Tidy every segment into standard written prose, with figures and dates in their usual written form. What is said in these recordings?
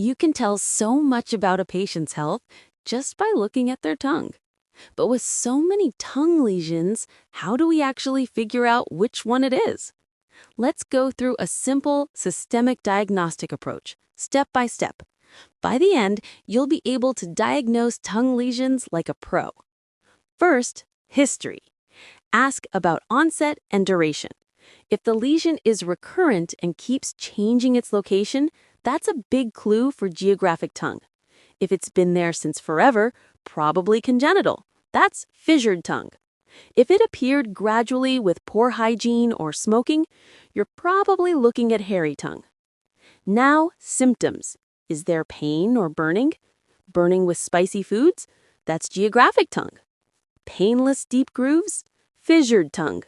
You can tell so much about a patient's health just by looking at their tongue. But with so many tongue lesions, how do we actually figure out which one it is? Let's go through a simple systemic diagnostic approach, step by step. By the end, you'll be able to diagnose tongue lesions like a pro. First, history. Ask about onset and duration. If the lesion is recurrent and keeps changing its location, that's a big clue for geographic tongue. If it's been there since forever, probably congenital. That's fissured tongue. If it appeared gradually with poor hygiene or smoking, you're probably looking at hairy tongue. Now, symptoms. Is there pain or burning? Burning with spicy foods? That's geographic tongue. Painless deep grooves? Fissured tongue.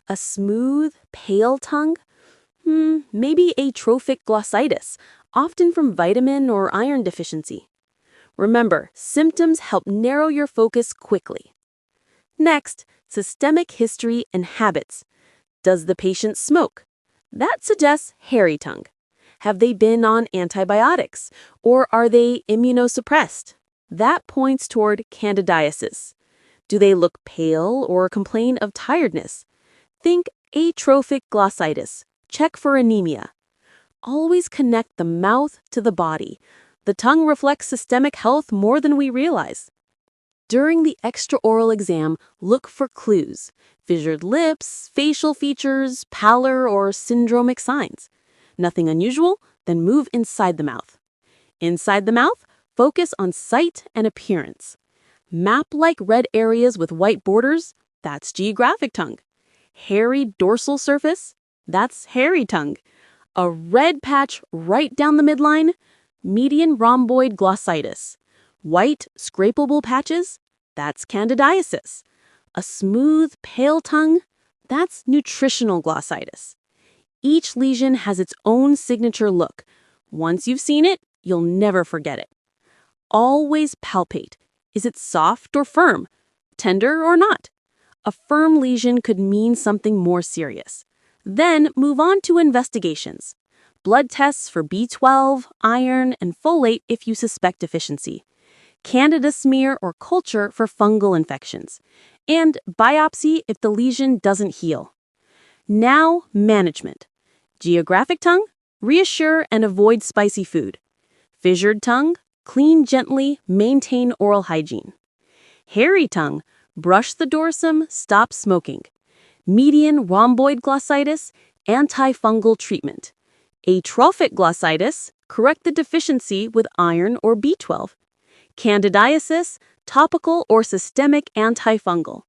A smooth, pale tongue? Maybe atrophic glossitis, often from vitamin or iron deficiency. Remember, symptoms help narrow your focus quickly. Next, systemic history and habits. Does the patient smoke? That suggests hairy tongue. Have they been on antibiotics? Or are they immunosuppressed? That points toward candidiasis. Do they look pale or complain of tiredness? Think atrophic glossitis. Check for anemia. Always connect the mouth to the body. The tongue reflects systemic health more than we realize. During the extraoral exam, look for clues: fissured lips, facial features, pallor, or syndromic signs. Nothing unusual? Then move inside the mouth. Inside the mouth, focus on sight and appearance. Map-like red areas with white borders? That's geographic tongue. Hairy dorsal surface? That's hairy tongue. A red patch right down the midline? Median rhomboid glossitis. White, scrapable patches? That's candidiasis. A smooth, pale tongue? That's nutritional glossitis. Each lesion has its own signature look. Once you've seen it, you'll never forget it. Always palpate. Is it soft or firm? Tender or not? A firm lesion could mean something more serious. Then move on to investigations. Blood tests for B12, iron, and folate if you suspect deficiency. Candida smear or culture for fungal infections. And biopsy if the lesion doesn't heal. Now, management. Geographic tongue? Reassure and avoid spicy food. Fissured tongue? Clean gently, maintain oral hygiene. Hairy tongue? Brush the dorsum, stop smoking. Median rhomboid glossitis? Antifungal treatment. Atrophic glossitis? Correct the deficiency with iron or B12. Candidiasis? Topical or systemic antifungal.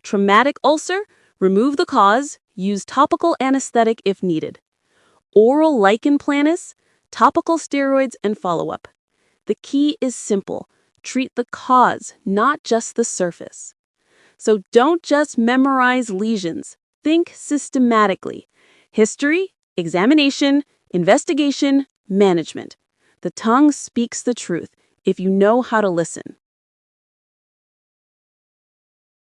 Traumatic ulcer? Remove the cause, use topical anesthetic if needed. Oral lichen planus? Topical steroids and follow-up. The key is simple. Treat the cause, not just the surface. So don't just memorize lesions. Think systematically. History, examination, investigation, management. The tongue speaks the truth if you know how to listen.